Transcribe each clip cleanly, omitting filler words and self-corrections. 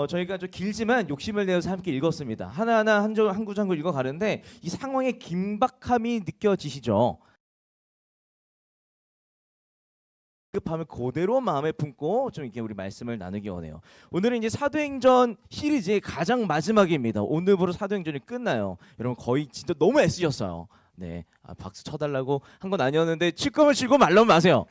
저희가 좀 길지만 욕심을 내어서 함께 읽었습니다. 하나하나 한 구절 한 구절 읽어가는데 이 상황의 긴박함이 느껴지시죠? 급함을 그대로 마음에 품고 좀 이렇게 우리 말씀을 나누기 원해요. 오늘은 이제 사도행전 시리즈의 가장 마지막입니다. 오늘부로 사도행전이 끝나요. 여러분 거의 진짜 너무 애쓰셨어요. 네, 박수 쳐달라고 한 건 아니었는데 칠 거면 치고 말려면 마세요.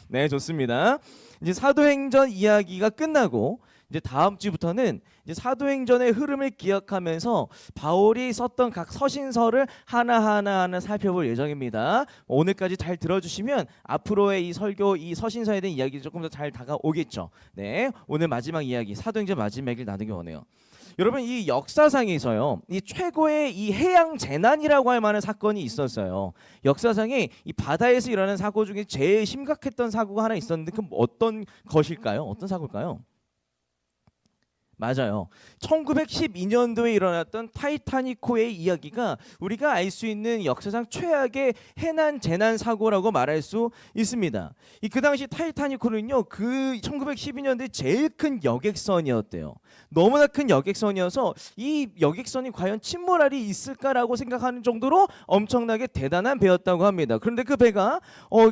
네, 좋습니다. 이제 사도행전 이야기가 끝나고 이제 다음 주부터는 이제 사도행전의 흐름을 기억하면서 바울이 썼던 각 서신서를 하나 살펴볼 예정입니다. 오늘까지 잘 들어주시면 앞으로의 이 설교, 이 서신서에 대한 이야기 조금 더 잘 다가오겠죠. 네, 오늘 마지막 이야기, 사도행전 마지막 얘기를 나누기 원해요. 여러분 이 역사상에서요, 이 최고의 이 해양 재난이라고 할 만한 사건이 있었어요. 역사상에 이 바다에서 일어나는 사고 중에 제일 심각했던 사고가 하나 있었는데 그 어떤 것일까요? 어떤 사고일까요? 맞아요. 1912년도에 일어났던 타이타닉호의 이야기가 우리가 알 수 있는 역사상 최악의 해난 재난 사고라고 말할 수 있습니다. 그 당시 타이타닉호는요, 그 1912년도에 제일 큰 여객선이었대요. 너무나 큰 여객선이어서 이 여객선이 과연 침몰할이 있을까라고 생각하는 정도로 엄청나게 대단한 배였다고 합니다. 그런데 그 배가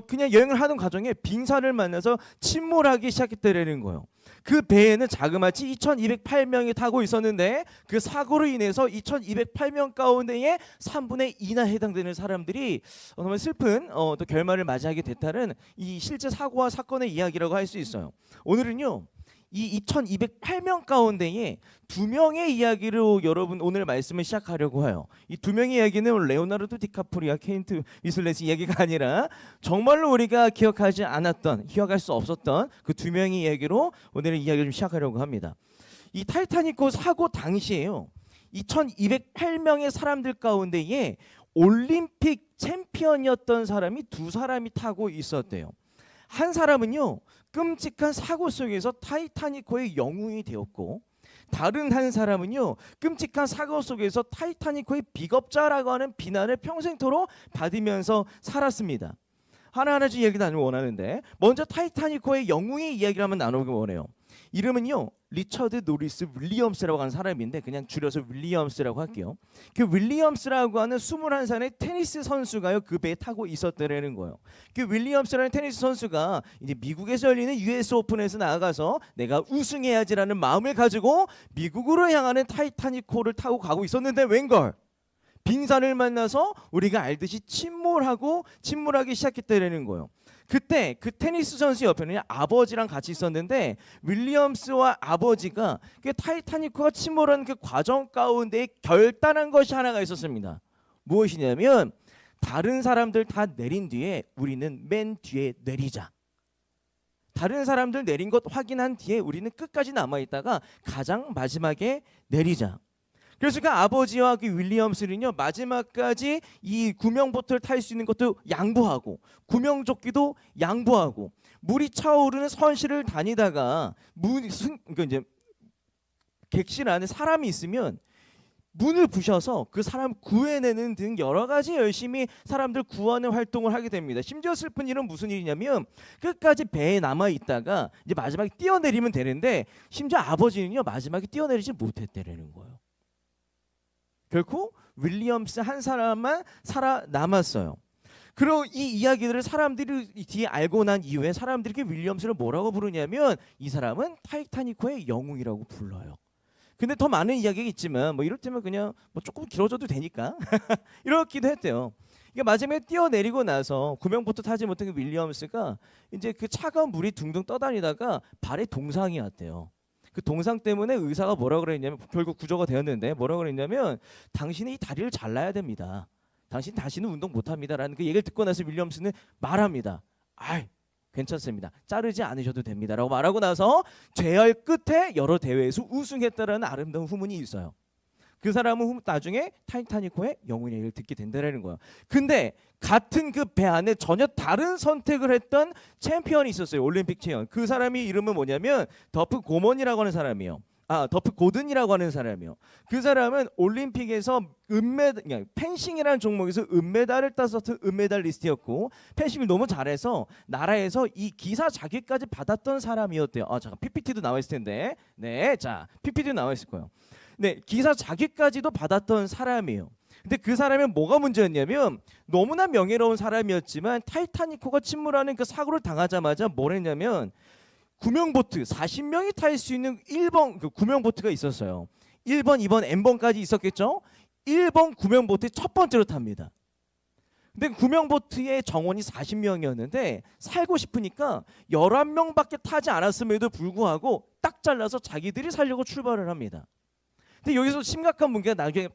그냥 여행을 하는 과정에 빙산을 만나서 침몰하기 시작했다는 거예요. 그 배에는 자그마치 2208명이 타고 있었는데 그 사고로 인해서 2208명 가운데에 3분의 2나 해당되는 사람들이 정말 슬픈 또 결말을 맞이하게 됐다는 이 실제 사고와 사건의 이야기라고 할 수 있어요. 오늘은요, 이 2208명 가운데에 2명의 이야기로 여러분 오늘 말씀을 시작하려고 해요. 이 2명의 이야기는 레오나르도 디카프리와 케인트 위슬렛의 이야기가 아니라 정말로 우리가 기억하지 않았던, 기억할 수 없었던 그 2명의 이야기로 오늘 이야기를 좀 시작하려고 합니다. 이 타이타닉호 사고 당시에요, 2208명의 사람들 가운데에 올림픽 챔피언이었던 사람이 2사람이 타고 있었대요. 한 사람은요, 끔찍한 사고 속에서 타이타닉호의 영웅이 되었고, 다른 한 사람은요, 끔찍한 사고 속에서 타이타닉호의 비겁자라고 하는 비난을 평생토록 받으면서 살았습니다. 하나하나 좀 이야기 나누기 원하는데, 먼저 타이타닉호의 영웅의 이야기를 한번 나누기 원해요. 이름은요, 리처드 노리스 윌리엄스라고 하는 사람인데 그냥 줄여서 윌리엄스라고 할게요. 그 윌리엄스라고 하는 21살의 테니스 선수가요, 그 배에 타고 있었다는 거예요. 그 윌리엄스라는 테니스 선수가 이제 미국에서 열리는 US 오픈에서 나아가서 내가 우승해야지라는 마음을 가지고 미국으로 향하는 타이타닉호를 타고 가고 있었는데 웬걸, 빙산을 만나서 우리가 알듯이 침몰하기 시작했다는 거예요. 그때 그 테니스 선수 옆에는 아버지랑 같이 있었는데 윌리엄스와 아버지가 그 타이타닉호가 침몰한 그 과정 가운데 결단한 것이 하나가 있었습니다. 무엇이냐면 다른 사람들 다 내린 뒤에 우리는 맨 뒤에 내리자. 다른 사람들 내린 것 확인한 뒤에 우리는 끝까지 남아있다가 가장 마지막에 내리자. 그래서 그 아버지와 그 윌리엄스는요, 마지막까지 이 구명보트를 탈 수 있는 것도 양보하고 구명조끼도 양보하고 물이 차오르는 선실을 다니다가 그러니까 이제 객실 안에 사람이 있으면 문을 부셔서 그 사람 구해내는 등 여러 가지 열심히 사람들 구하는 활동을 하게 됩니다. 심지어 슬픈 일은 무슨 일이냐면 끝까지 배에 남아 있다가 이제 마지막에 뛰어내리면 되는데 심지어 아버지는요, 마지막에 뛰어내리지 못했다는 거예요. 결코 윌리엄스 한 사람만 살아남았어요. 그리고 이 이야기들을 사람들이 뒤에 알고 난 이후에 사람들이 윌리엄스를 뭐라고 부르냐면 이 사람은 타이타닉호의 영웅이라고 불러요. 근데 더 많은 이야기가 있지만 뭐 이럴 때면 그냥 뭐 조금 길어져도 되니까 이렇기도 했대요. 그러니까 마지막에 뛰어내리고 나서 구명보트 타지 못한 윌리엄스가 이제 그 차가운 물이 둥둥 떠다니다가 발에 동상이 왔대요. 그 동상 때문에 의사가 뭐라 그랬냐면, 결국 구조가 되었는데 뭐라 그랬냐면 당신이 이 다리를 잘라야 됩니다. 당신 다시는 운동 못합니다라는 그 얘기를 듣고 나서 윌리엄스는 말합니다. 아이, 괜찮습니다. 자르지 않으셔도 됩니다라고 말하고 나서 재활 끝에 여러 대회에서 우승했다라는 아름다운 후문이 있어요. 그 사람은 나중에 타이타닉호의 영웅의 얘기를 듣게 된다는 거야. 근데 같은 그 배 안에 전혀 다른 선택을 했던 챔피언이 있었어요. 올림픽 챔피언. 그 사람이 이름은 뭐냐면 더프 고먼이라고 하는 사람이에요. 더프 고든이라고 하는 사람이요. 그 사람은 올림픽에서 펜싱이라는 종목에서 은메달을 땄었던 은메달리스트였고 펜싱을 너무 잘해서 나라에서 이 기사 자격까지 받았던 사람이었대요. 잠깐 PPT도 나와 있을 텐데. 네, 자 PPT도 나와 있을 거예요. 네, 기사 자격까지도 받았던 사람이에요. 근데 그 사람은 뭐가 문제였냐면 너무나 명예로운 사람이었지만 타이타닉호가 침몰하는 그 사고를 당하자마자 뭘 했냐면 구명보트 40명이 탈 수 있는 1번 그 구명보트가 있었어요. 1번, 2번, N번까지 있었겠죠? 1번 구명보트 첫 번째로 탑니다. 근데 구명보트의 정원이 40명이었는데 살고 싶으니까 11명밖에 타지 않았음에도 불구하고 딱 잘라서 자기들이 살려고 출발을 합니다. 근데 여기서 심각한 문제가 나중에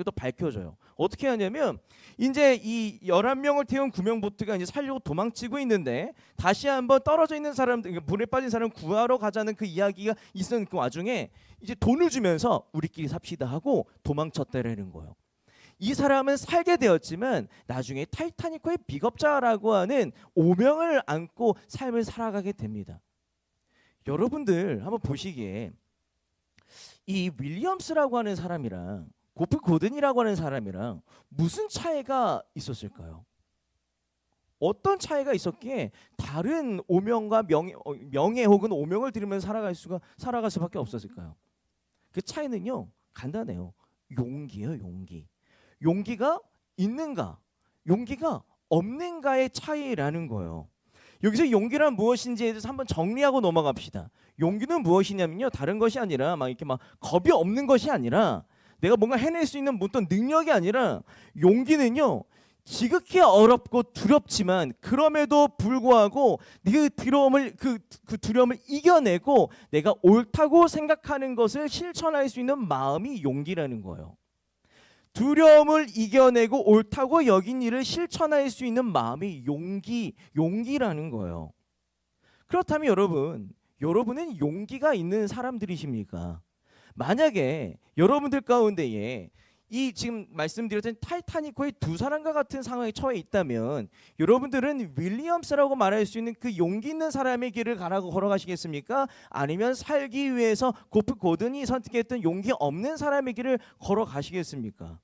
또 밝혀져요. 어떻게 하냐면 이제 이 11명을 태운 구명보트가 이제 살려고 도망치고 있는데 다시 한번 떨어져 있는 사람들, 물에 빠진 사람 구하러 가자는 그 이야기가 있었는 그 와중에 이제 돈을 주면서 우리끼리 삽시다 하고 도망쳤다라는 거예요. 이 사람은 살게 되었지만 나중에 타이타닉호의 비겁자라고 하는 오명을 안고 삶을 살아가게 됩니다. 여러분들 한번 보시기에 이 윌리엄스라고 하는 사람이랑 고프 고든이라고 하는 사람이랑 무슨 차이가 있었을까요? 어떤 차이가 있었기에 다른 오명과 명예 혹은 오명을 들으면서 살아갈 수밖에 없었을까요? 그 차이는요 간단해요. 용기예요, 용기. 용기가 있는가, 용기가 없는가의 차이라는 거예요. 여기서 용기란 무엇인지에 대해서 한번 정리하고 넘어갑시다. 용기는 무엇이냐면요, 다른 것이 아니라 막 이렇게 막 겁이 없는 것이 아니라 내가 뭔가 해낼 수 있는 어떤 능력이 아니라 용기는요 지극히 어렵고 두렵지만 그럼에도 불구하고 그 두려움을 그 두려움을 이겨내고 내가 옳다고 생각하는 것을 실천할 수 있는 마음이 용기라는 거예요. 두려움을 이겨내고 옳다고 여긴 일을 실천할 수 있는 마음이 용기라는 거예요. 그렇다면 여러분은 용기가 있는 사람들이십니까? 만약에 여러분들 가운데에 이 지금 말씀드렸던 타이타닉호의 두 사람과 같은 상황에 처해 있다면 여러분들은 윌리엄스라고 말할 수 있는 그 용기 있는 사람의 길을 걸어가시겠습니까? 아니면 살기 위해서 고프 고든이 선택했던 용기 없는 사람의 길을 걸어가시겠습니까?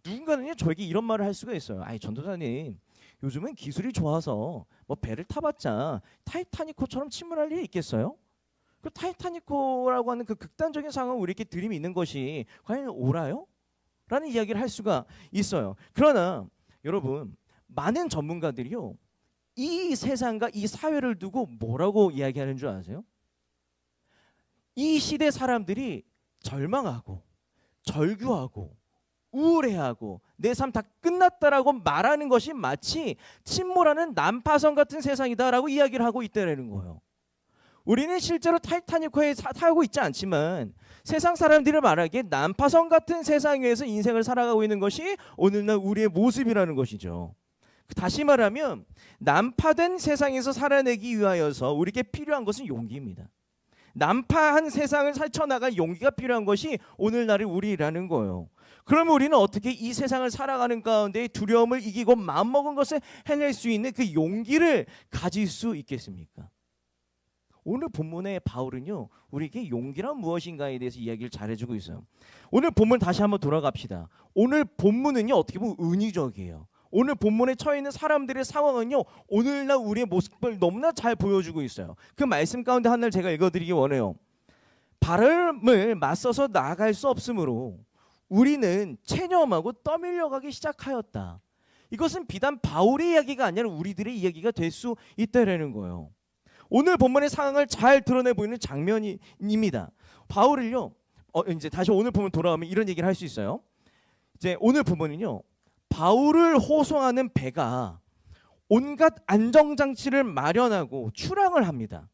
누군가는요 저에게 이런 말을 할 수가 있어요. 아이 전도사님, 요즘은 기술이 좋아서 뭐 배를 타봤자 타이타닉호처럼 침몰할 일이 있겠어요? 그 타이타닉호라고 하는 그 극단적인 상황을 우리에게 들이미 있는 것이 과연 옳아요? 라는 이야기를 할 수가 있어요. 그러나 여러분, 많은 전문가들이요 이 세상과 이 사회를 두고 뭐라고 이야기하는 줄 아세요? 이 시대 사람들이 절망하고 절규하고 우울해하고 내 삶 다 끝났다라고 말하는 것이 마치 침몰하는 난파선 같은 세상이다라고 이야기를 하고 있다는 거예요. 우리는 실제로 타이타닉호에 타고 있지 않지만 세상 사람들이 말하기에 난파선 같은 세상 위에서 인생을 살아가고 있는 것이 오늘날 우리의 모습이라는 것이죠. 다시 말하면 난파된 세상에서 살아내기 위하여서 우리에게 필요한 것은 용기입니다. 난파한 세상을 살쳐나갈 용기가 필요한 것이 오늘날의 우리라는 거예요. 그러면 우리는 어떻게 이 세상을 살아가는 가운데 두려움을 이기고 마음먹은 것을 해낼 수 있는 그 용기를 가질 수 있겠습니까? 오늘 본문의 바울은요 우리에게 용기란 무엇인가에 대해서 이야기를 잘해주고 있어요. 오늘 본문 다시 한번 돌아갑시다. 오늘 본문은요 어떻게 보면 은유적이에요. 오늘 본문에 처해 있는 사람들의 상황은요 오늘날 우리의 모습을 너무나 잘 보여주고 있어요. 그 말씀 가운데 하나를 제가 읽어드리기 원해요. 바람을 맞서서 나아갈 수 없으므로 우리는 체념하고 떠밀려가기 시작하였다. 이것은 비단 바울의 이야기가 아니라 우리들의 이야기가 될 수 있다라는 거예요. 오늘 본문의 상황을 잘 드러내 보이는 장면입니다. 바울을요 이제 다시 오늘 본문 돌아오면 이런 얘기를 할 수 있어요. 이제 오늘 본문은요 바울을 호송하는 배가 온갖 안정장치를 마련하고 출항을 합니다.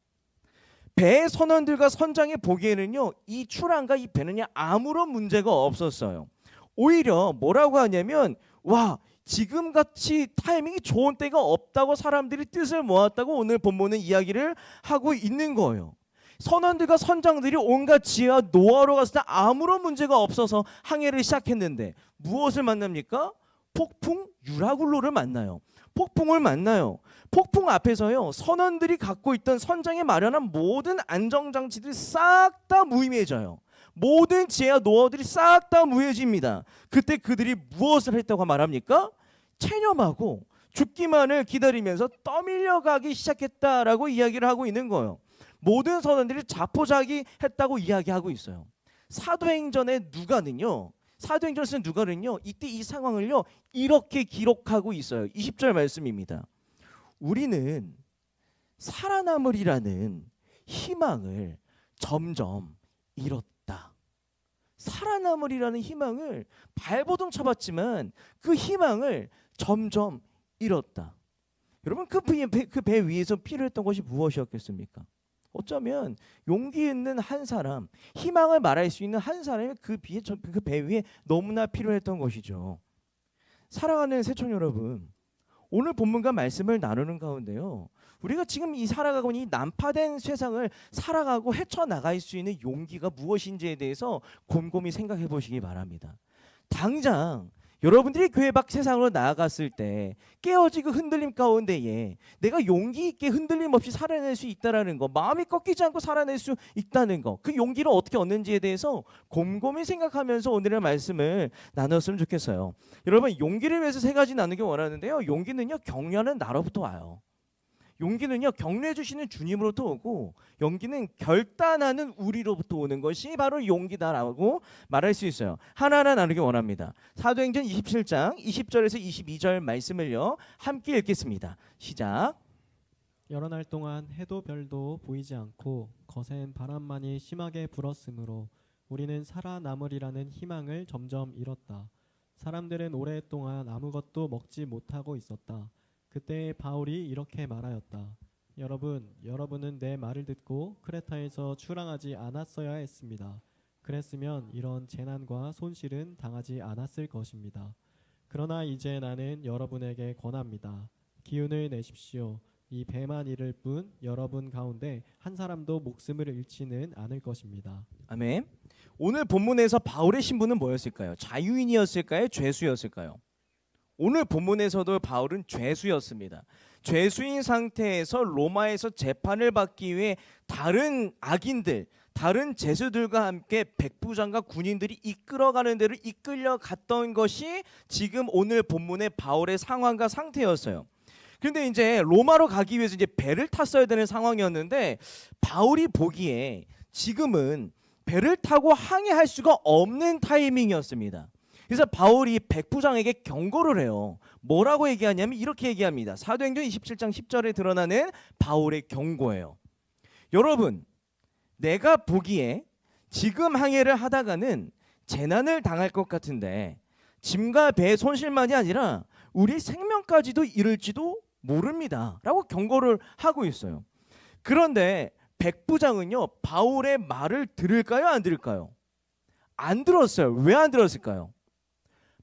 배의 선원들과 선장이 보기에는요 이 출항과 이 배는 아무런 문제가 없었어요. 오히려 뭐라고 하냐면 와 지금같이 타이밍이 좋은 때가 없다고 사람들이 뜻을 모았다고 오늘 본문은 이야기를 하고 있는 거예요. 선원들과 선장들이 온갖 지혜와 노하우로 갔을 때 아무런 문제가 없어서 항해를 시작했는데 무엇을 만납니까? 폭풍 유라굴로를 만나요. 폭풍을 만나요. 폭풍 앞에서요, 선원들이 갖고 있던 선장에 마련한 모든 안정장치들이 싹 다 무의미해져요. 모든 지혜와 노하우들이 싹 다 무해집니다. 그때 그들이 무엇을 했다고 말합니까? 체념하고 죽기만을 기다리면서 떠밀려가기 시작했다라고 이야기를 하고 있는 거예요. 모든 선원들이 자포자기했다고 이야기하고 있어요. 사도행전의 누가는요, 사도행전에서 누가는요, 이때 이 상황을요 이렇게 기록하고 있어요. 20절 말씀입니다. 우리는 살아남으리라는 희망을 점점 잃었다. 살아남으리라는 희망을 발버둥 쳐봤지만 그 희망을 점점 잃었다. 여러분, 그 배 위에서 필요했던 것이 무엇이었겠습니까? 어쩌면 용기 있는 한 사람, 희망을 말할 수 있는 한 사람이 그 배 위에 너무나 필요했던 것이죠. 사랑하는 새촌 여러분, 오늘 본문과 말씀을 나누는 가운데요, 우리가 지금 이 살아가고 있는 이 난파된 세상을 살아가고 헤쳐나갈 수 있는 용기가 무엇인지에 대해서 곰곰이 생각해 보시기 바랍니다. 당장 여러분들이 교회 밖 세상으로 나아갔을 때 깨어지고 흔들림 가운데에 내가 용기 있게 흔들림 없이 살아낼 수 있다는 거, 마음이 꺾이지 않고 살아낼 수 있다는 거, 그 용기를 어떻게 얻는지에 대해서 곰곰이 생각하면서 오늘의 말씀을 나눴으면 좋겠어요. 여러분, 용기를 위해서 세 가지 나누기 원하는데요, 용기는요 격려하는 나로부터 와요. 용기는요 격려해 주시는 주님으로부터 오고, 용기는 결단하는 우리로부터 오는 것이 바로 용기다라고 말할 수 있어요. 하나하나 나누기 원합니다. 사도행전 27장 20절에서 22절 말씀을요 함께 읽겠습니다. 시작. 여러 날 동안 해도 별도 보이지 않고 거센 바람만이 심하게 불었으므로 우리는 살아남으리라는 희망을 점점 잃었다. 사람들은 오랫동안 아무것도 먹지 못하고 있었다. 그때 바울이 이렇게 말하였다. 여러분은 내 말을 듣고 크레타에서 출항하지 않았어야 했습니다. 그랬으면 이런 재난과 손실은 당하지 않았을 것입니다. 그러나 이제 나는 여러분에게 권합니다. 기운을 내십시오. 이 배만 잃을 뿐 여러분 가운데 한 사람도 목숨을 잃지는 않을 것입니다. 아멘. 오늘 본문에서 바울의 신분은 뭐였을까요? 자유인이었을까요? 죄수였을까요? 오늘 본문에서도 바울은 죄수였습니다. 죄수인 상태에서 로마에서 재판을 받기 위해 다른 악인들, 다른 죄수들과 함께 백부장과 군인들이 이끌어가는 대로 이끌려갔던 것이 지금 오늘 본문의 바울의 상황과 상태였어요. 그런데 이제 로마로 가기 위해서 이제 배를 탔어야 되는 상황이었는데, 바울이 보기에 지금은 배를 타고 항해할 수가 없는 타이밍이었습니다. 그래서 바울이 백부장에게 경고를 해요. 뭐라고 얘기하냐면 이렇게 얘기합니다. 사도행전 27장 10절에 드러나는 바울의 경고예요. 여러분, 내가 보기에 지금 항해를 하다가는 재난을 당할 것 같은데 짐과 배의 손실만이 아니라 우리 생명까지도 잃을지도 모릅니다 라고 경고를 하고 있어요. 그런데 백부장은요 바울의 말을 들을까요, 안 들을까요? 안 들었어요. 왜 안 들었을까요?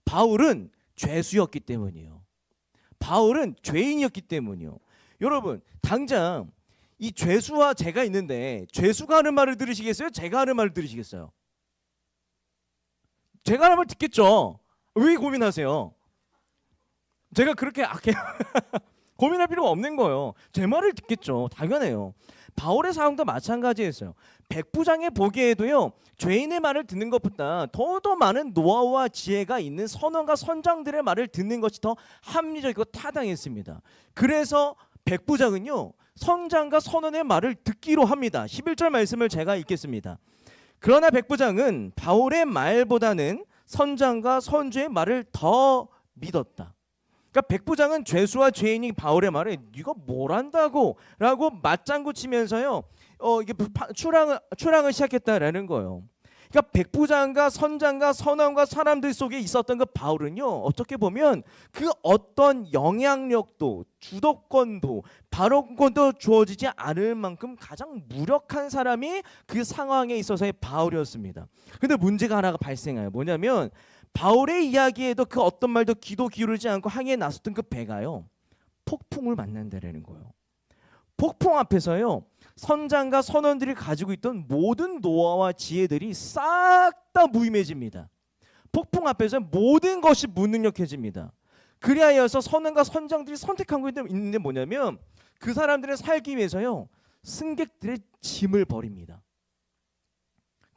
바울은 죄수였기 때문이요. 바울은 죄인이었기 때문이요. 여러분, 당장 이 죄수와 제가 있는데 죄수가 하는 말을 들으시겠어요? 제가 하는 말을 들으시겠어요? 제가 하는 말 듣겠죠. 왜 고민하세요? 제가 그렇게 고민할 필요가 없는 거예요. 제 말을 듣겠죠. 당연해요. 바울의 상황도 마찬가지였어요. 백부장의 보기에도요 죄인의 말을 듣는 것보다 더 많은 노하우와 지혜가 있는 선원과 선장들의 말을 듣는 것이 더 합리적이고 타당했습니다. 그래서 백부장은요 선장과 선원의 말을 듣기로 합니다. 11절 말씀을 제가 읽겠습니다. 그러나 백부장은 바울의 말보다는 선장과 선주의 말을 더 믿었다. 그러니까 백부장은 죄수와 죄인이 바울의 말에 네가 뭘 안다고 라고 맞장구 치면서요 이게 출항을 시작했다라는 거예요. 그러니까 백부장과 선장과 선원과 사람들 속에 있었던 그 바울은요 어떻게 보면 그 어떤 영향력도 주도권도 발언권도 주어지지 않을 만큼 가장 무력한 사람이 그 상황에 있어서의 바울이었습니다. 근데 문제가 하나가 발생해요. 뭐냐면 바울의 이야기에도 그 어떤 말도 귀도 기울이지 않고 항해에 나섰던 그 배가요 폭풍을 만난다라는 거예요. 폭풍 앞에서요 선장과 선원들이 가지고 있던 모든 노하우와 지혜들이 싹 다 무의미해집니다. 폭풍 앞에서 모든 것이 무능력해집니다. 그리하여서 선원과 선장들이 선택한 거 있는데 뭐냐면 그 사람들은 살기 위해서요 승객들의 짐을 버립니다.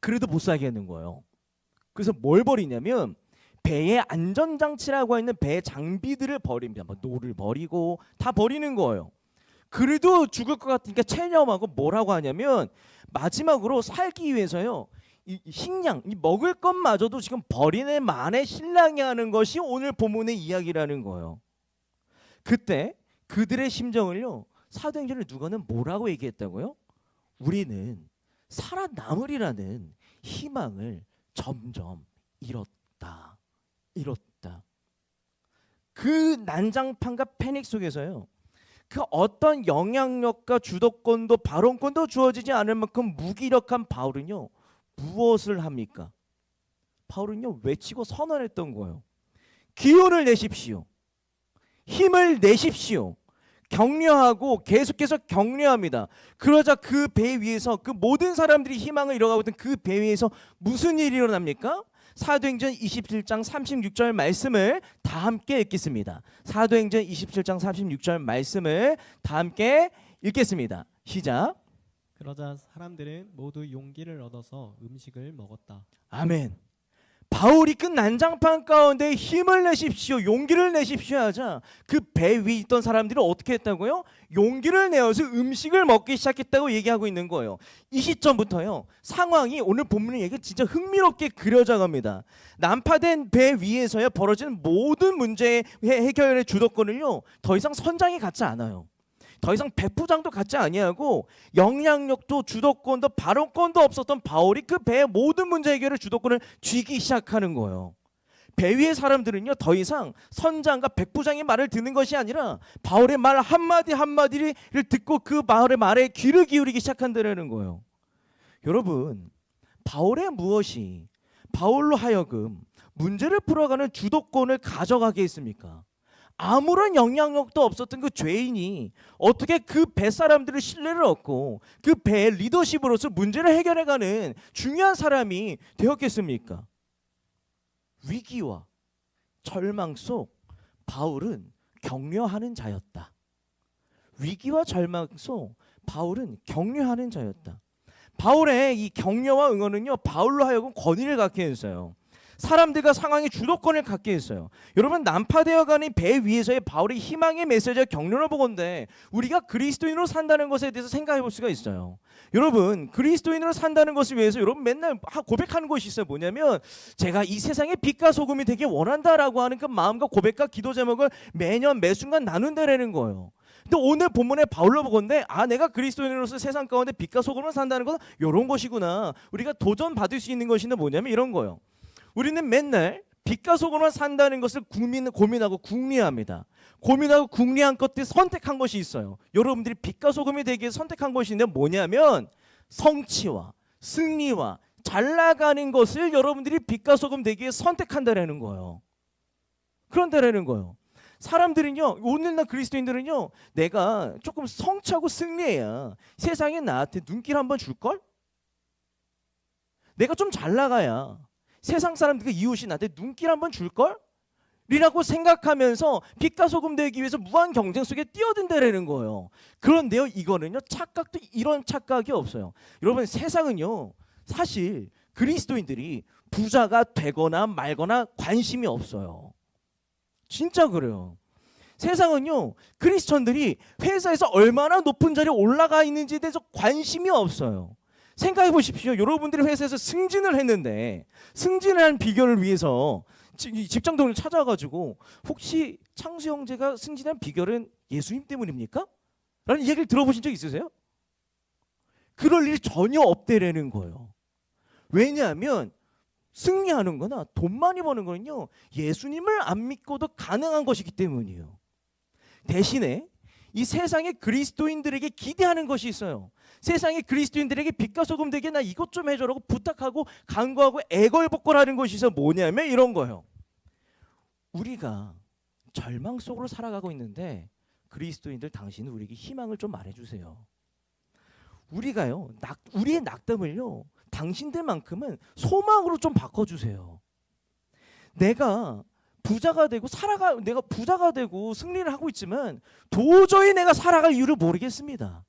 그래도 못 살게 하는 거예요. 그래서 뭘 버리냐면 배의 안전장치라고 하는 배 장비들을 버립니다. 뭐 노를 버리고 다 버리는 거예요. 그래도 죽을 것 같으니까 체념하고 뭐라고 하냐면 마지막으로 살기 위해서요 이 식량, 이 먹을 것마저도 지금 버리는 만에 신랑이 하는 것이 오늘 본문의 이야기라는 거예요. 그때 그들의 심정을요 사도행전의 누가는 뭐라고 얘기했다고요? 우리는 살아남으리라는 희망을 점점 잃었다. 그 난장판과 패닉 속에서요 그 어떤 영향력과 주도권도 발언권도 주어지지 않을 만큼 무기력한 바울은요 무엇을 합니까? 바울은요 외치고 선언했던 거예요. 기운을 내십시오. 힘을 내십시오. 격려하고 계속해서 격려합니다. 그러자 그 배 위에서 그 모든 사람들이 희망을 잃어가고 있던 그 배 위에서 무슨 일이 일어납니까? 사도행전 27장 36절 말씀을 다 함께 읽겠습니다. 사도행전 27장 36절 말씀을 다 함께 읽겠습니다. 시작. 그러자 사람들은 모두 용기를 얻어서 음식을 먹었다. 아멘. 바울이 그 난장판 가운데 힘을 내십시오, 용기를 내십시오 하자 그 배 위에 있던 사람들이 어떻게 했다고요? 용기를 내어서 음식을 먹기 시작했다고 얘기하고 있는 거예요. 이 시점부터요 상황이 오늘 본문의 얘기가 진짜 흥미롭게 그려져 갑니다. 난파된 배 위에서요 벌어지는 모든 문제의 해결의 주도권을요 더 이상 선장이 갖지 않아요. 더 이상 백부장도 갖지 아니하고 영향력도 주도권도 발언권도 없었던 바울이 그 배의 모든 문제 해결의 주도권을 쥐기 시작하는 거예요. 배 위의 사람들은요 더 이상 선장과 백부장의 말을 듣는 것이 아니라 바울의 말 한마디 한마디를 듣고 그 바울의 말에 귀를 기울이기 시작한다는 거예요. 여러분 바울의 무엇이 바울로 하여금 문제를 풀어가는 주도권을 가져가게 했습니까? 아무런 영향력도 없었던 그 죄인이 어떻게 그 배 사람들의 신뢰를 얻고 그 배의 리더십으로서 문제를 해결해가는 중요한 사람이 되었겠습니까? 위기와 절망 속 바울은 격려하는 자였다. 위기와 절망 속 바울은 격려하는 자였다. 바울의 이 격려와 응원은요 바울로 하여금 권위를 갖게 했어요. 사람들과 상황의 주도권을 갖게 했어요. 여러분 난파되어가는 배 위에서의 바울의 희망의 메시지와 격려를 보건대 우리가 그리스도인으로 산다는 것에 대해서 생각해 볼 수가 있어요. 여러분 그리스도인으로 산다는 것을 위해서 여러분 맨날 고백하는 것이 있어요. 뭐냐면 제가 이 세상의 빛과 소금이 되길 원한다라고 하는 그 마음과 고백과 기도 제목을 매년 매순간 나눈다라는 거예요. 근데 오늘 본문에 바울로 보건대 내가 그리스도인으로서 세상 가운데 빛과 소금으로 산다는 것은 이런 것이구나. 우리가 도전받을 수 있는 것이 뭐냐면 이런 거예요. 우리는 맨날 빛과 소금으로 산다는 것을 고민하고 궁리합니다. 고민하고 궁리한 것들 선택한 것이 있어요. 여러분들이 빛과 소금이 되기 위해 선택한 것이 있는데 뭐냐면 성취와 승리와 잘 나가는 것을 여러분들이 빛과 소금 되기 위해 선택한다라는 거예요. 그런다라는 거예요. 사람들은요 오늘날 그리스도인들은요 내가 조금 성취하고 승리해야 세상에 나한테 눈길 한번 줄걸? 내가 좀 잘 나가야 세상 사람들과 이웃이 나한테 눈길 한번 줄걸? 리라고 생각하면서 빛과 소금 되기 위해서 무한 경쟁 속에 뛰어든다라는 거예요. 그런데요 이거는요 착각도 이런 착각이 없어요. 여러분 세상은요 사실 그리스도인들이 부자가 되거나 말거나 관심이 없어요. 진짜 그래요. 세상은요 크리스천들이 회사에서 얼마나 높은 자리에 올라가 있는지에 대해서 관심이 없어요. 생각해 보십시오. 여러분들이 회사에서 승진을 했는데 승진을 한 비결을 위해서 직장 동료를 찾아가지고 혹시 창수 형제가 승진한 비결은 예수님 때문입니까? 라는 얘기를 들어보신 적 있으세요? 그럴 일이 전혀 없대라는 거예요. 왜냐하면 승리하는 거나 돈 많이 버는 거는요 예수님을 안 믿고도 가능한 것이기 때문이에요. 대신에 이 세상의 그리스도인들에게 기대하는 것이 있어요. 세상의 그리스도인들에게 빛과 소금 되게 나 이것 좀 해줘라고 부탁하고 간구하고 애걸복걸하는 것이 있어. 뭐냐면 이런 거예요. 우리가 절망 속으로 살아가고 있는데 그리스도인들 당신은 우리에게 희망을 좀 말해주세요. 우리가요 우리의 낙담을요 당신들만큼은 소망으로 좀 바꿔주세요. 내가 부자가 되고 내가 부자가 되고 승리를 하고 있지만 도저히 내가 살아갈 이유를 모르겠습니다.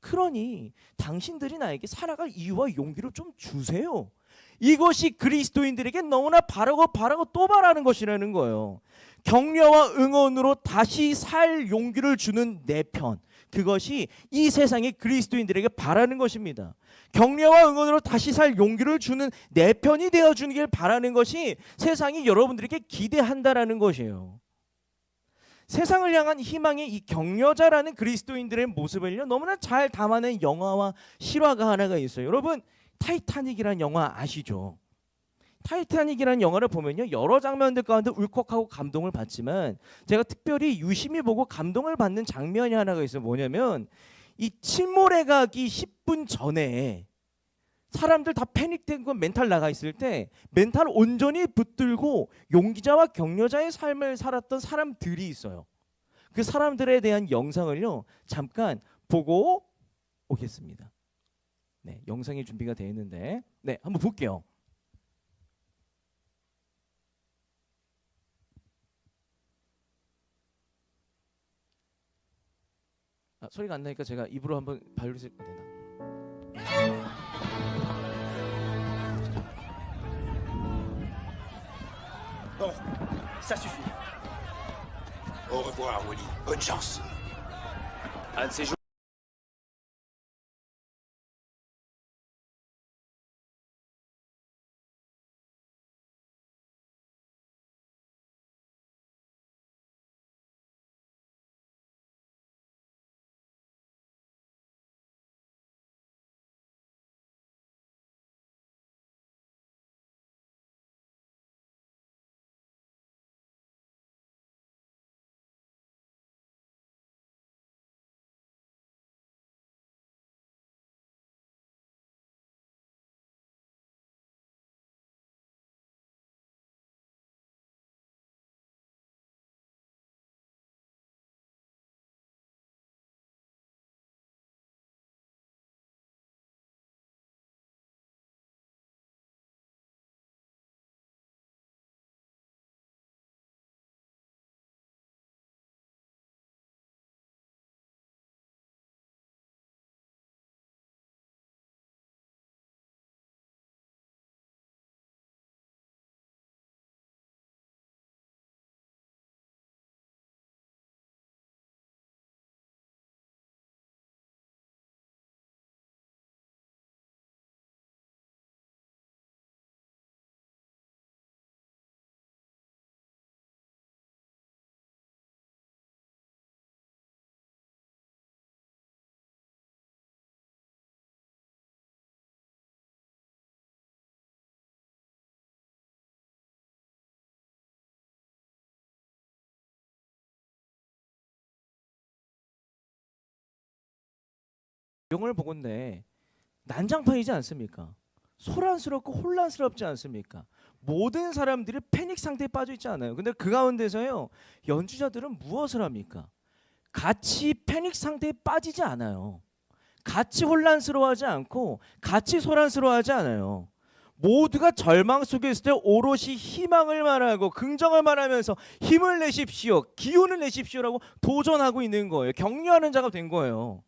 그러니 당신들이 나에게 살아갈 이유와 용기를 좀 주세요. 이것이 그리스도인들에게 너무나 바라고 또 바라는 것이라는 거예요. 격려와 응원으로 다시 살 용기를 주는 내 편, 그것이 이 세상의 그리스도인들에게 바라는 것입니다. 격려와 응원으로 다시 살 용기를 주는 내 편이 되어주길 바라는 것이 세상이 여러분들에게 기대한다라는 것이에요. 세상을 향한 희망의 이 격려자라는 그리스도인들의 모습을요, 너무나 잘 담아낸 영화와 실화가 하나가 있어요. 여러분, 타이타닉이라는 영화 아시죠? 타이타닉이라는 영화를 보면요, 여러 장면들 가운데 울컥하고 감동을 받지만 제가 특별히 유심히 보고 감동을 받는 장면이 하나가 있어요. 뭐냐면 이 침몰해 가기 10분 전에 사람들 다 패닉된 건 멘탈 나가 있을 때 멘탈 온전히 붙들고 용기자와 격려자의 삶을 살았던 사람들이 있어요. 그 사람들에 대한 영상을요, 잠깐 보고 오겠습니다. 네, 영상이 준비가 되어 있는데, 네, 한번 볼게요. 소리가 안 나니까 제가 입으로 한번 발리지 되나? Bon, ça suffit. Au revoir, Willy. Bonne chance. Un de ces jours. 영화를 보건대 난장판이지 않습니까? 소란스럽고 혼란스럽지 않습니까? 모든 사람들이 패닉 상태에 빠져 있지 않아요. 근데 그 가운데서요, 연주자들은 무엇을 합니까? 같이 패닉 상태에 빠지지 않아요. 같이 혼란스러워하지 않고 같이 소란스러워하지 않아요. 모두가 절망 속에 있을 때 오롯이 희망을 말하고 긍정을 말하면서 힘을 내십시오, 기운을 내십시오라고 도전하고 있는 거예요. 격려하는 자가 된 거예요.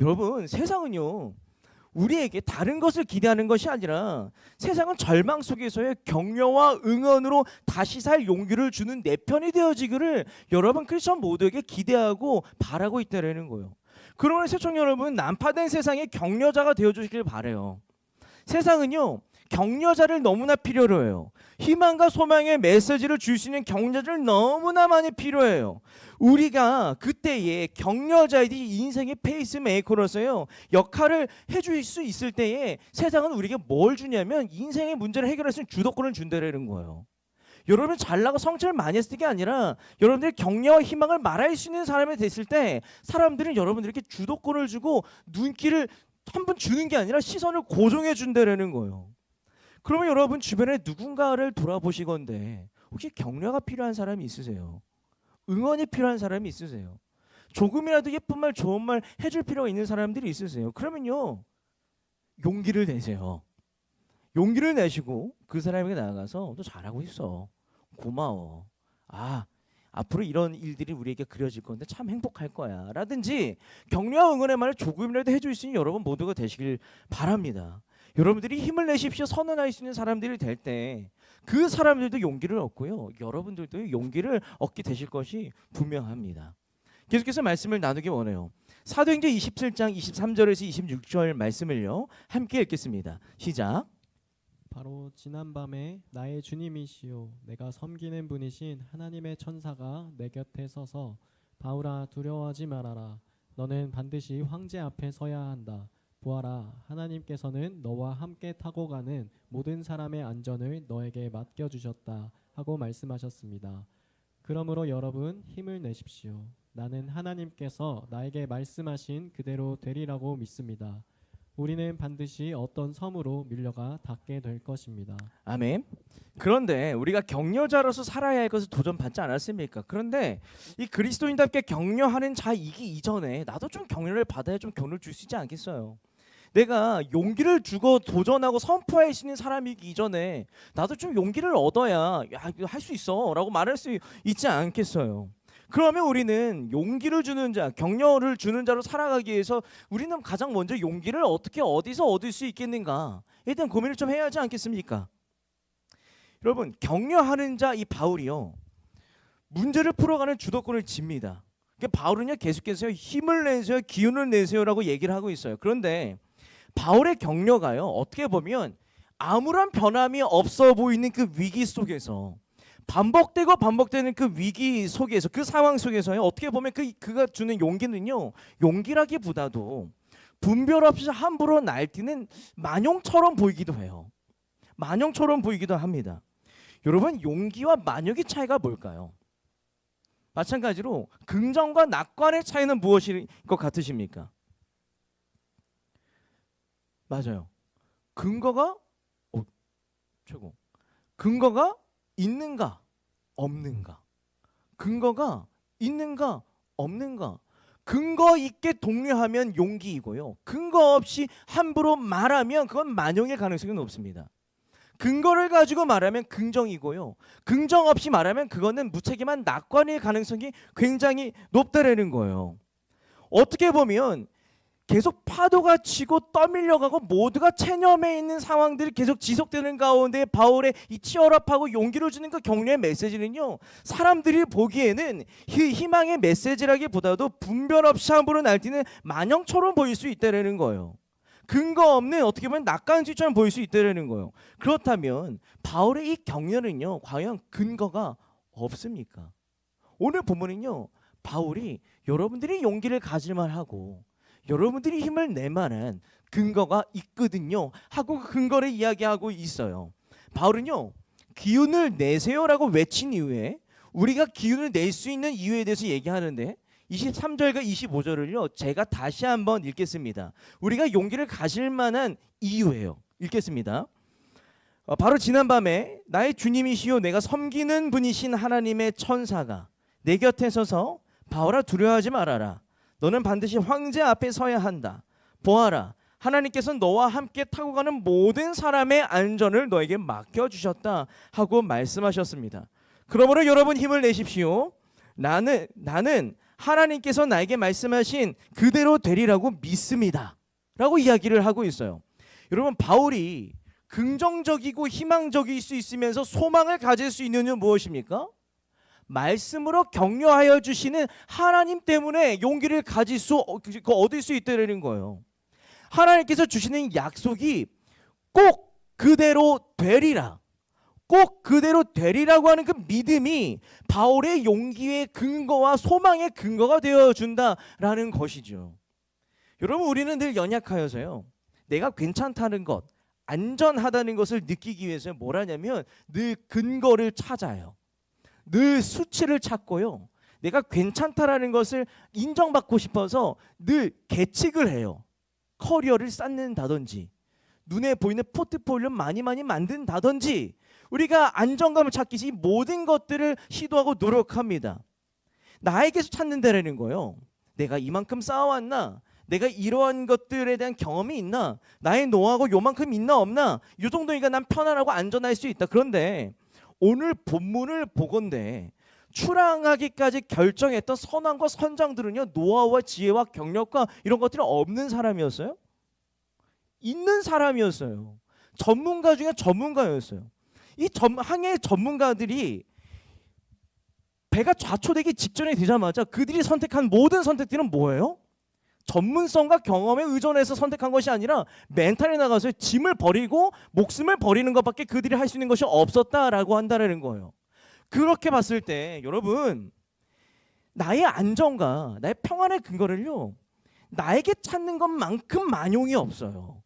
여러분, 세상은요, 우리에게 다른 것을 기대하는 것이 아니라 세상은 절망 속에서의 격려와 응원으로 다시 살 용기를 주는 내 편이 되어지기를 여러분 크리스천 모두에게 기대하고 바라고 있다는 거예요. 그러므로 시청자 여러분, 난파된 세상의 격려자가 되어주시길 바라요. 세상은요, 격려자를 너무나 필요로 해요. 희망과 소망의 메시지를 줄 수 있는 격려자를 너무나 많이 필요해요. 우리가 그때에 격려자이지 인생의 페이스메이커로서요, 역할을 해줄 수 있을 때에 세상은 우리에게 뭘 주냐면 인생의 문제를 해결할 수 있는 주도권을 준다는 거예요. 여러분이 잘나고 성취를 많이 했을 게 아니라 여러분들이 격려와 희망을 말할 수 있는 사람이 됐을 때 사람들은 여러분들에게 주도권을 주고 눈길을 한 번 주는 게 아니라 시선을 고정해 준다는 거예요. 그러면 여러분 주변에 누군가를 돌아보시건데 혹시 격려가 필요한 사람이 있으세요? 응원이 필요한 사람이 있으세요? 조금이라도 예쁜 말 좋은 말 해줄 필요가 있는 사람들이 있으세요? 그러면요, 용기를 내세요. 용기를 내시고 그 사람에게 나아가서 너 잘하고 있어, 고마워, 앞으로 이런 일들이 우리에게 그려질 건데 참 행복할 거야 라든지 격려와 응원의 말을 조금이라도 해줄 수 있는 여러분 모두가 되시길 바랍니다. 여러분들이 힘을 내십시오 선언할 수 있는 사람들이 될 때 그 사람들도 용기를 얻고요, 여러분들도 용기를 얻게 되실 것이 분명합니다. 계속해서 말씀을 나누기 원해요. 사도행전 27장 23절에서 26절 말씀을요 함께 읽겠습니다. 시작. 바로 지난밤에 나의 주님이시요 내가 섬기는 분이신 하나님의 천사가 내 곁에 서서 바울아 두려워하지 말아라. 너는 반드시 황제 앞에 서야 한다. 보아라, 하나님께서는 너와 함께 타고 가는 모든 사람의 안전을 너에게 맡겨주셨다 하고 말씀하셨습니다. 그러므로 여러분 힘을 내십시오. 나는 하나님께서 나에게 말씀하신 그대로 되리라고 믿습니다. 우리는 반드시 어떤 섬으로 밀려가 닿게 될 것입니다. 아멘. 그런데 우리가 격려자로서 살아야 할 것을 도전받지 않았습니까? 그런데 이 그리스도인답게 격려하는 자이기 이전에 나도 좀 격려를 받아야 좀 격려를 줄 수 있지 않겠어요? 내가 용기를 주고 도전하고 선포할 수 있는 사람이기 이전에 나도 좀 용기를 얻어야 할 수 있어 라고 말할 수 있지 않겠어요? 그러면 우리는 용기를 주는 자, 격려를 주는 자로 살아가기 위해서 우리는 가장 먼저 용기를 어떻게 어디서 얻을 수 있겠는가에 대한 고민을 좀 해야 하지 않겠습니까? 여러분, 격려하는 자 이 바울이요 문제를 풀어가는 주도권을 집니다. 그러니까 바울은요 계속해서 힘을 내세요, 기운을 내세요라고 얘기를 하고 있어요. 그런데 바울의 격려가요 어떻게 보면 아무런 변함이 없어 보이는 그 위기 속에서 반복되고 반복되는 그 위기 속에서 그 상황 속에서요 어떻게 보면 그가 주는 용기는요 용기라기보다도 분별 없이 함부로 날뛰는 만용처럼 보이기도 해요. 만용처럼 보이기도 합니다. 여러분, 용기와 만용의 차이가 뭘까요? 마찬가지로 긍정과 낙관의 차이는 무엇일 것 같으십니까? 맞아요. 근거가 최고. 근거가 있는가 없는가. 근거가 있는가 없는가. 근거 있게 독려하면 용기이고요. 근거 없이 함부로 말하면 그건 만용일 가능성이 높습니다. 근거를 가지고 말하면 긍정이고요. 긍정 없이 말하면 그거는 무책임한 낙관일 가능성이 굉장히 높다라는 거예요. 어떻게 보면 계속 파도가 치고 떠밀려가고 모두가 체념해 있는 상황들이 계속 지속되는 가운데 바울의 이 치열업하고 용기를 주는 그 격려의 메시지는요 사람들이 보기에는 희망의 메시지라기보다도 분별 없이 함부로 날뛰는 만영처럼 보일 수 있다는 거예요. 근거 없는 어떻게 보면 낙관지처럼 보일 수 있다는 거예요. 그렇다면 바울의 이 격려는요 과연 근거가 없습니까? 오늘 본문은요 바울이 여러분들이 용기를 가질 만하고 여러분들이 힘을 낼 만한 근거가 있거든요 하고 그 근거를 이야기하고 있어요. 바울은요 기운을 내세요라고 외친 이후에 우리가 기운을 낼 수 있는 이유에 대해서 얘기하는데 23절과 25절을요 제가 다시 한번 읽겠습니다. 우리가 용기를 가질 만한 이유예요. 읽겠습니다. 바로 지난밤에 나의 주님이시요 내가 섬기는 분이신 하나님의 천사가 내 곁에 서서 바울아 두려워하지 말아라. 너는 반드시 황제 앞에 서야 한다. 보아라, 하나님께서 너와 함께 타고 가는 모든 사람의 안전을 너에게 맡겨주셨다 하고 말씀하셨습니다. 그러므로 여러분 힘을 내십시오. 나는 하나님께서 나에게 말씀하신 그대로 되리라고 믿습니다 라고 이야기를 하고 있어요. 여러분, 바울이 긍정적이고 희망적일 수 있으면서 소망을 가질 수 있는 이유는 무엇입니까? 말씀으로 격려하여 주시는 하나님 때문에 용기를 얻을 수 있다는 거예요. 하나님께서 주시는 약속이 꼭 그대로 되리라. 꼭 그대로 되리라고 하는 그 믿음이 바울의 용기의 근거와 소망의 근거가 되어준다라는 것이죠. 여러분, 우리는 늘 연약하여서요 내가 괜찮다는 것, 안전하다는 것을 느끼기 위해서 뭘 하냐면 늘 근거를 찾아요. 늘 수치를 찾고요. 내가 괜찮다라는 것을 인정받고 싶어서 늘 계측을 해요. 커리어를 쌓는다든지 눈에 보이는 포트폴리오 많이 만든다든지 우리가 안정감을 찾기 위해서 이 모든 것들을 시도하고 노력합니다. 나에게서 찾는다라는 거예요. 내가 이만큼 쌓아왔나? 내가 이러한 것들에 대한 경험이 있나? 나의 노하우가 요만큼 있나 없나? 이 정도니까 난 편안하고 안전할 수 있다. 그런데 오늘 본문을 보건대 출항하기까지 결정했던 선왕과 선장들은요, 노하우와 지혜와 경력과 이런 것들이 없는 사람이었어요? 있는 사람이었어요. 전문가 중에 전문가였어요. 이 항해 전문가들이 배가 좌초되기 직전에 되자마자 그들이 선택한 모든 선택들은 뭐예요? 전문성과 경험에 의존해서 선택한 것이 아니라 멘탈에 나가서 짐을 버리고 목숨을 버리는 것밖에 그들이 할 수 있는 것이 없었다라고 한다는 거예요. 그렇게 봤을 때 여러분, 나의 안정과 나의 평안의 근거를요, 나에게 찾는 것만큼 만용이 없어요.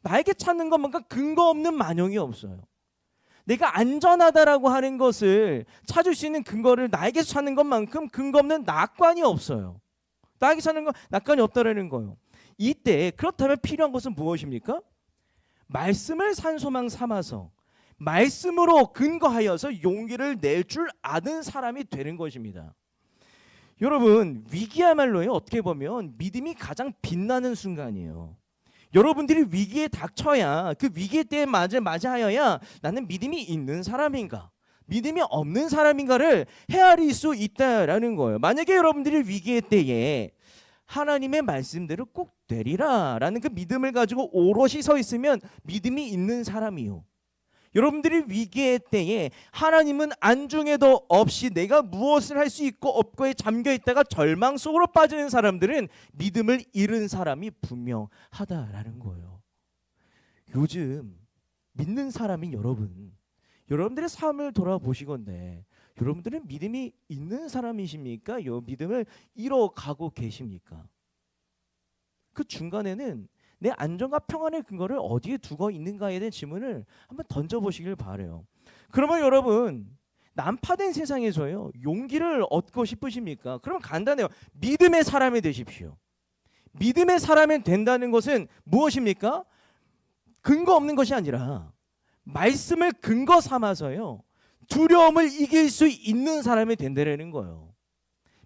나에게 찾는 것만큼 근거 없는 만용이 없어요. 내가 안전하다라고 하는 것을 찾을 수 있는 근거를 나에게서 찾는 것만큼 근거 없는 낙관이 없어요. 나에게 찾는 건 낙관이 없다라는 거예요. 이때 그렇다면 필요한 것은 무엇입니까? 말씀을 산소망 삼아서 말씀으로 근거하여서 용기를 낼 줄 아는 사람이 되는 것입니다. 여러분, 위기야말로요, 어떻게 보면 믿음이 가장 빛나는 순간이에요. 여러분들이 위기에 닥쳐야, 그 위기 때에 맞이하여야 나는 믿음이 있는 사람인가, 믿음이 없는 사람인가를 헤아릴 수 있다라는 거예요. 만약에 여러분들이 위기의 때에 하나님의 말씀대로 꼭 되리라 라는 그 믿음을 가지고 오롯이 서 있으면 믿음이 있는 사람이요. 여러분들이 위기의 때에 하나님은 안중에도 없이 내가 무엇을 할 수 있고 없고에 잠겨 있다가 절망 속으로 빠지는 사람들은 믿음을 잃은 사람이 분명하다라는 거예요. 요즘 믿는 사람인 여러분들의 삶을 돌아보시건대 여러분들은 믿음이 있는 사람이십니까? 요 믿음을 잃어가고 계십니까? 그 중간에는 내 안정과 평안의 근거를 어디에 두고 있는가에 대한 질문을 한번 던져보시길 바라요. 그러면 여러분, 난파된 세상에서요, 용기를 얻고 싶으십니까? 그러면 간단해요. 믿음의 사람이 되십시오. 믿음의 사람이 된다는 것은 무엇입니까? 근거 없는 것이 아니라 말씀을 근거 삼아서요, 두려움을 이길 수 있는 사람이 된다는 거예요.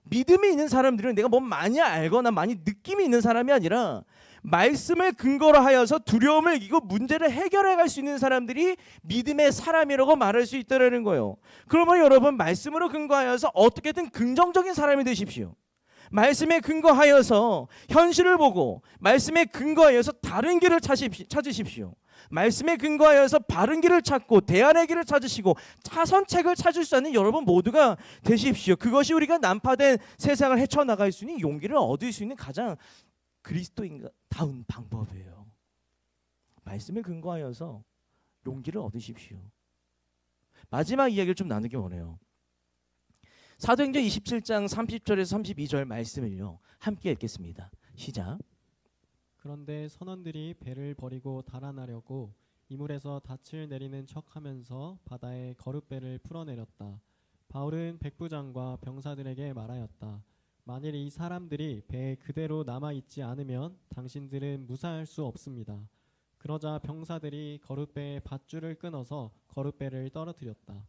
믿음이 있는 사람들은 내가 뭐 많이 알거나 많이 느낌이 있는 사람이 아니라 말씀을 근거로 하여서 두려움을 이기고 문제를 해결해 갈 수 있는 사람들이 믿음의 사람이라고 말할 수 있다는 거예요. 그러면 여러분, 말씀으로 근거하여서 어떻게든 긍정적인 사람이 되십시오. 말씀에 근거하여서 현실을 보고 말씀에 근거하여서 다른 길을 찾으십시오. 말씀에 근거하여서 바른 길을 찾고 대안의 길을 찾으시고 차선책을 찾을 수 있는 여러분 모두가 되십시오. 그것이 우리가 난파된 세상을 헤쳐나갈 수 있는 용기를 얻을 수 있는 가장 그리스도인다운 방법이에요. 말씀에 근거하여서 용기를 얻으십시오. 마지막 이야기를 좀 나누기 원해요. 사도행전 27장 30절에서 32절 말씀을요, 함께 읽겠습니다. 시작. 그런데 선원들이 배를 버리고 달아나려고 이물에서 닻을 내리는 척하면서 바다에 거룻배를 풀어내렸다. 바울은 백부장과 병사들에게 말하였다. 만일 이 사람들이 배에 그대로 남아있지 않으면 당신들은 무사할 수 없습니다. 그러자 병사들이 거룻배의 밧줄을 끊어서 거룻배를 떨어뜨렸다.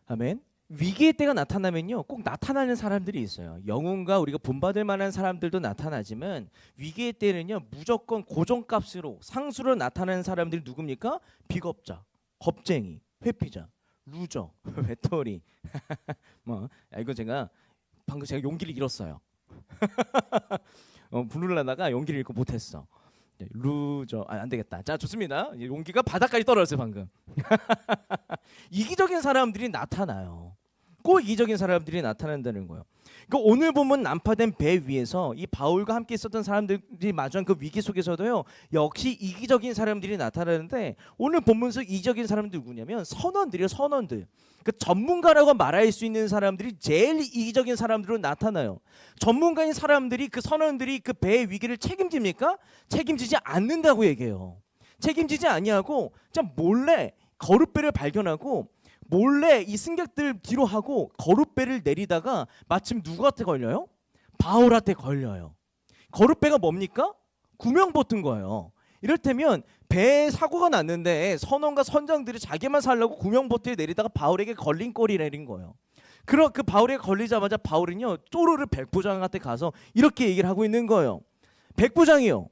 아멘. 위기의 때가 나타나면요, 꼭 나타나는 사람들이 있어요. 영웅과 우리가 본받을 만한 사람들도 나타나지만 위기의 때는요, 무조건 고정값으로 상수로 나타나는 사람들이 누굽니까? 비겁자, 겁쟁이, 회피자, 루저, 외톨이. 이거 방금 제가 용기를 잃었어요. 부르려 하다가 용기를 잃고 못했어. 루저, 안 되겠다. 자, 좋습니다. 용기가 바닥까지 떨어졌어요 방금. 이기적인 사람들이 나타나요. 꼭 이기적인 사람들이 나타난다는 거예요. 그러니까 오늘 보면 난파된 배 위에서 이 바울과 함께 있었던 사람들이 마주한 그 위기 속에서도요, 역시 이기적인 사람들이 나타나는데 오늘 본문에서 이기적인 사람들 누구냐면 선원들이요. 선원들. 그 전문가라고 말할 수 있는 사람들이 제일 이기적인 사람들로 나타나요. 전문가인 사람들이, 그 선원들이 그 배의 위기를 책임집니까? 책임지지 않는다고 얘기해요. 책임지지 아니하고 참 몰래 거룻배를 발견하고 몰래 이 승객들 뒤로 하고 거룻배를 내리다가 마침 누구한테 걸려요? 바울한테 걸려요. 거룻배가 뭡니까? 구명보트인 거예요. 이를테면 배에 사고가 났는데 선원과 선장들이 자기만 살려고 구명보트에 내리다가 바울에게 걸린 꼴이 내린 거예요. 그 바울에게 걸리자마자 바울은요, 쪼르르 백부장한테 가서 이렇게 얘기를 하고 있는 거예요. 백부장이요,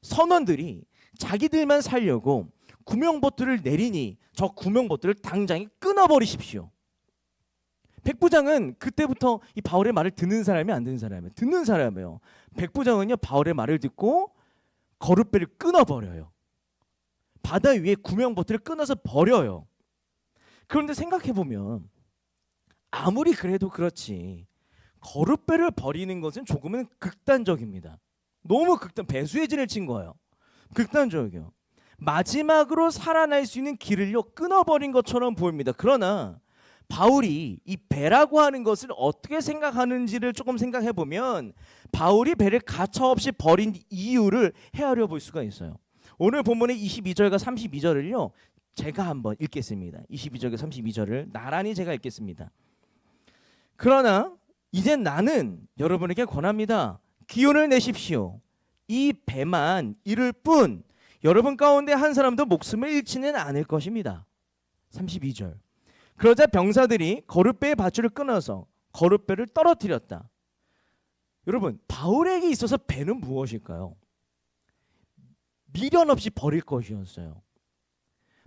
선원들이 자기들만 살려고 구명보트를 내리니 저 구명보트를 당장에 끊어버리십시오. 백부장은 그때부터 이 바울의 말을 듣는 사람이 안 듣는 사람이에요. 듣는 사람이에요. 백부장은요 바울의 말을 듣고 거룻배를 끊어버려요. 바다 위에 구명보트를 끊어서 버려요. 그런데 생각해보면 아무리 그래도 그렇지 거룻배를 버리는 것은 조금은 극단적입니다. 너무 배수의 진을 친 거예요. 극단적이요. 마지막으로 살아날 수 있는 길을요 끊어버린 것처럼 보입니다. 그러나 바울이 이 배라고 하는 것을 어떻게 생각하는지를 조금 생각해 보면 바울이 배를 가차없이 버린 이유를 헤아려 볼 수가 있어요. 오늘 본문의 22절과 32절을요 제가 한번 읽겠습니다. 22절과 32절을 나란히 제가 읽겠습니다. 그러나 이제 나는 여러분에게 권합니다. 기운을 내십시오. 이 배만 이를 뿐 여러분 가운데 한 사람도 목숨을 잃지는 않을 것입니다. 32절. 그러자 병사들이 거룻배의 밧줄을 끊어서 거룻배를 떨어뜨렸다. 여러분 바울에게 있어서 배는 무엇일까요? 미련 없이 버릴 것이었어요.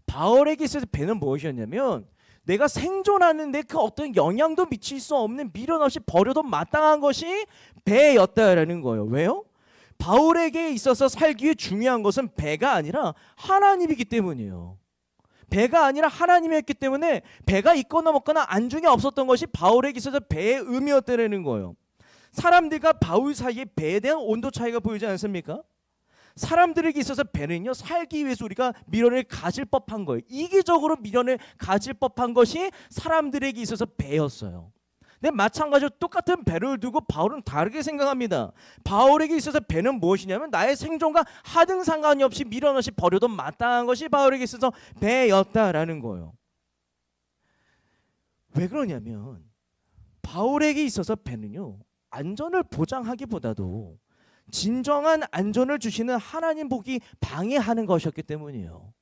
바울에게 있어서 배는 무엇이었냐면 내가 생존하는데 그 어떤 영향도 미칠 수 없는 미련 없이 버려도 마땅한 것이 배였다라는 거예요. 왜요? 바울에게 있어서 살기 위해 중요한 것은 배가 아니라 하나님이기 때문이에요. 배가 아니라 하나님이었기 때문에 배가 있거나 없거나 안중에 없었던 것이 바울에게 있어서 배의 의미였다는 거예요. 사람들과 바울 사이에 배에 대한 온도 차이가 보이지 않습니까? 사람들에게 있어서 배는요 살기 위해서 우리가 미련을 가질 법한 거예요. 이기적으로 미련을 가질 법한 것이 사람들에게 있어서 배였어요. 근데 마찬가지로 똑같은 배를 두고 바울은 다르게 생각합니다. 바울에게 있어서 배는 무엇이냐면 나의 생존과 하등 상관이 없이 미련 없이 버려도 마땅한 것이 바울에게 있어서 배였다라는 거예요. 왜 그러냐면 바울에게 있어서 배는요 안전을 보장하기보다도 진정한 안전을 주시는 하나님 복이 방해하는 것이었기 때문이에요.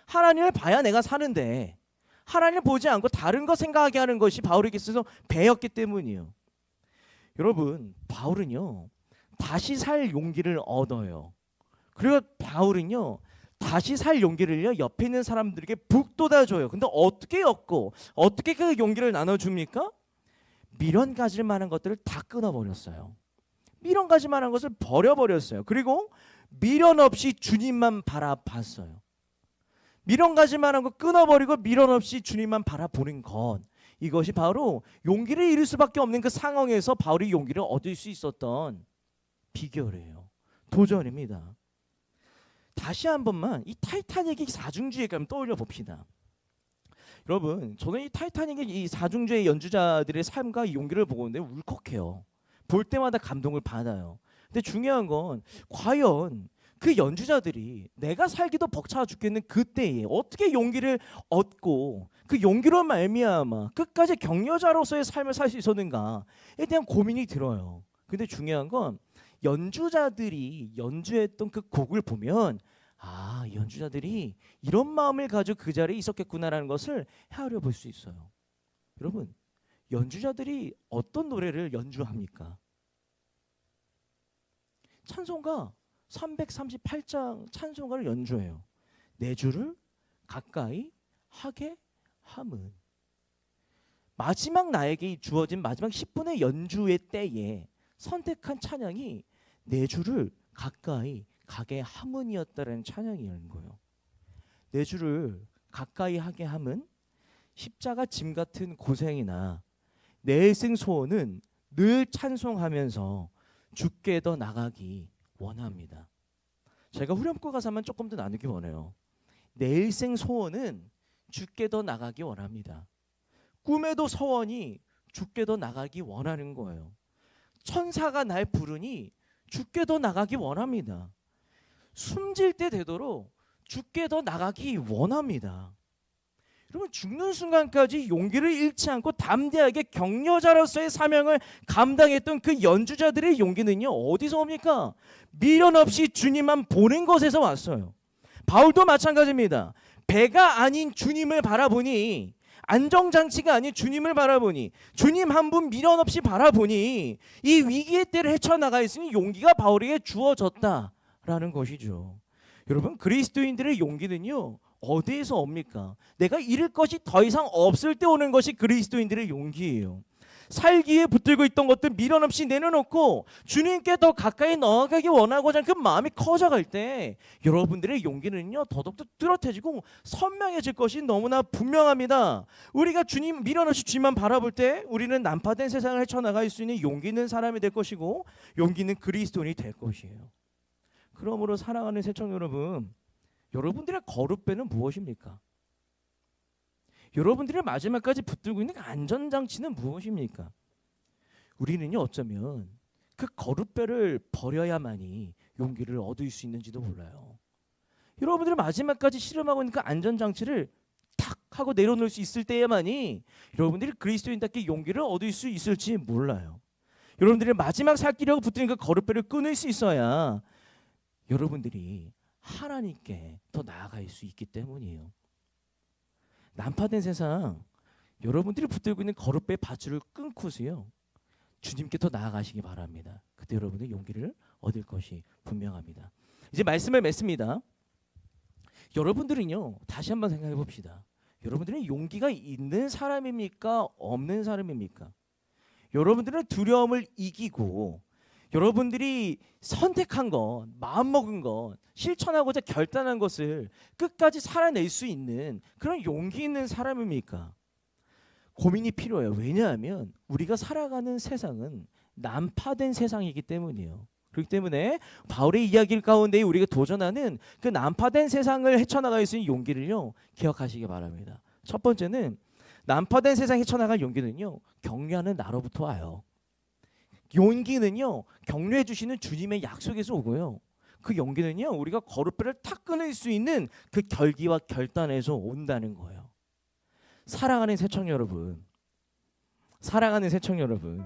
하나님을 봐야 내가 사는데 하나님을 보지 않고 다른 거 생각하게 하는 것이 바울에게 있어서 배였기 때문이에요. 여러분 바울은요 다시 살 용기를 얻어요. 그리고 바울은요 다시 살 용기를요 옆에 있는 사람들에게 북돋아줘요. 근데 어떻게 얻고 어떻게 그 용기를 나눠줍니까? 미련 가질 만한 것들을 다 끊어버렸어요. 미련 가질 만한 것을 버려버렸어요. 그리고 미련 없이 주님만 바라봤어요. 미련 가질 만한 거 끊어버리고 미련 없이 주님만 바라보는 것, 이것이 바로 용기를 잃을 수밖에 없는 그 상황에서 바울이 용기를 얻을 수 있었던 비결이에요. 도전입니다. 다시 한 번만 이 타이타닉의 사중주의 감 떠올려 봅시다. 여러분 저는 이 타이타닉의 이 사중주의 연주자들의 삶과 용기를 보고 있는데 울컥해요. 볼 때마다 감동을 받아요. 근데 중요한 건 과연 그 연주자들이 내가 살기도 벅차 죽겠는 그때에 어떻게 용기를 얻고 그 용기로 말미암아 끝까지 격려자로서의 삶을 살 수 있었는가에 대한 고민이 들어요. 근데 중요한 건 연주자들이 연주했던 그 곡을 보면 아, 연주자들이 이런 마음을 가지고 그 자리에 있었겠구나라는 것을 헤아려 볼 수 있어요. 여러분 연주자들이 어떤 노래를 연주합니까? 찬송가 338장 찬송가를 연주해요. 내 주를 가까이 하게 함은. 마지막 나에게 주어진 마지막 10분의 연주의 때에 선택한 찬양이 내 주를 가까이 가게 함은이었다라는 찬양이라는 거예요. 내 주를 가까이 하게 함은 십자가 짐 같은 고생이나 내 일생 소원은 늘 찬송하면서 주께 더 나가기 원합니다. 제가 후렴구 가사만 조금 더 나누기 원해요. 내 일생 소원은 주께 더 나가기 원합니다. 꿈에도 서원이 주께 더 나가기 원하는 거예요. 천사가 날 부르니 주께 더 나가기 원합니다. 숨질 때 되도록 주께 더 나가기 원합니다. 여러분 죽는 순간까지 용기를 잃지 않고 담대하게 격려자로서의 사명을 감당했던 그 연주자들의 용기는요 어디서 옵니까? 미련 없이 주님만 보는 것에서 왔어요. 바울도 마찬가지입니다. 배가 아닌 주님을 바라보니, 안정장치가 아닌 주님을 바라보니, 주님 한 분 미련 없이 바라보니 이 위기의 때를 헤쳐나가 있으니 용기가 바울에게 주어졌다라는 것이죠. 여러분 그리스도인들의 용기는요 어디에서 옵니까? 내가 잃을 것이 더 이상 없을 때 오는 것이 그리스도인들의 용기예요. 살기에 붙들고 있던 것들 미련 없이 내려놓고 주님께 더 가까이 나아가기 원하고자 하는 그 마음이 커져갈 때 여러분들의 용기는요 더더욱 뚜렷해지고 선명해질 것이 너무나 분명합니다. 우리가 주님 미련 없이 주님만 바라볼 때 우리는 난파된 세상을 헤쳐나갈 수 있는 용기 있는 사람이 될 것이고 용기 있는 그리스도인이 될 것이에요. 그러므로 사랑하는 새청 여러분, 여러분들의 거룩배는 무엇입니까? 여러분들이 마지막까지 붙들고 있는 그 안전장치는 무엇입니까? 우리는요 어쩌면 그 거룩배를 버려야만이 용기를 얻을 수 있는지도 몰라요. 여러분들이 마지막까지 실험하고 있는 그 안전장치를 탁 하고 내려놓을 수 있을 때야만이 여러분들이 그리스도인답게 용기를 얻을 수 있을지 몰라요. 여러분들이 마지막 살 길이라고 붙드는 그 거룩배를 끊을 수 있어야 여러분들이 하나님께 더 나아갈 수 있기 때문이에요. 난파된 세상, 여러분들이 붙들고 있는 거룩배의 밧줄을 끊고서요 주님께 더 나아가시기 바랍니다. 그때 여러분의 용기를 얻을 것이 분명합니다. 이제 말씀을 맺습니다. 여러분들은요 다시 한번 생각해 봅시다. 여러분들은 용기가 있는 사람입니까? 없는 사람입니까? 여러분들은 두려움을 이기고 여러분들이 선택한 것, 마음먹은 것, 실천하고자 결단한 것을 끝까지 살아낼 수 있는 그런 용기 있는 사람입니까? 고민이 필요해요. 왜냐하면 우리가 살아가는 세상은 난파된 세상이기 때문이에요. 그렇기 때문에 바울의 이야기 가운데 우리가 도전하는 그 난파된 세상을 헤쳐나갈 수 있는 용기를요 기억하시기 바랍니다. 첫 번째는 난파된 세상 헤쳐나갈 용기는요 격려하는 나로부터 와요. 용기는요 격려해 주시는 주님의 약속에서 오고요. 그 용기는요 우리가 거룩배를 탁 끊을 수 있는 그 결기와 결단에서 온다는 거예요. 사랑하는 새청 여러분, 사랑하는 새청 여러분,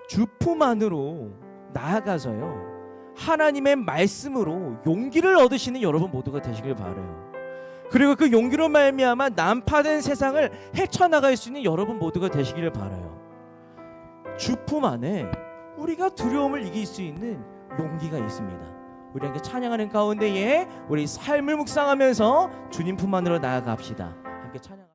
주품 안으로 나아가서요 하나님의 말씀으로 용기를 얻으시는 여러분 모두가 되시길 바라요. 그리고 그 용기로 말미암아 난파된 세상을 헤쳐나갈 수 있는 여러분 모두가 되시기를 바라요. 주품 안에 우리가 두려움을 이길 수 있는 용기가 있습니다. 우리 함께 찬양하는 가운데에 우리 삶을 묵상하면서 주님 품 안으로 나아갑시다. 함께 찬양.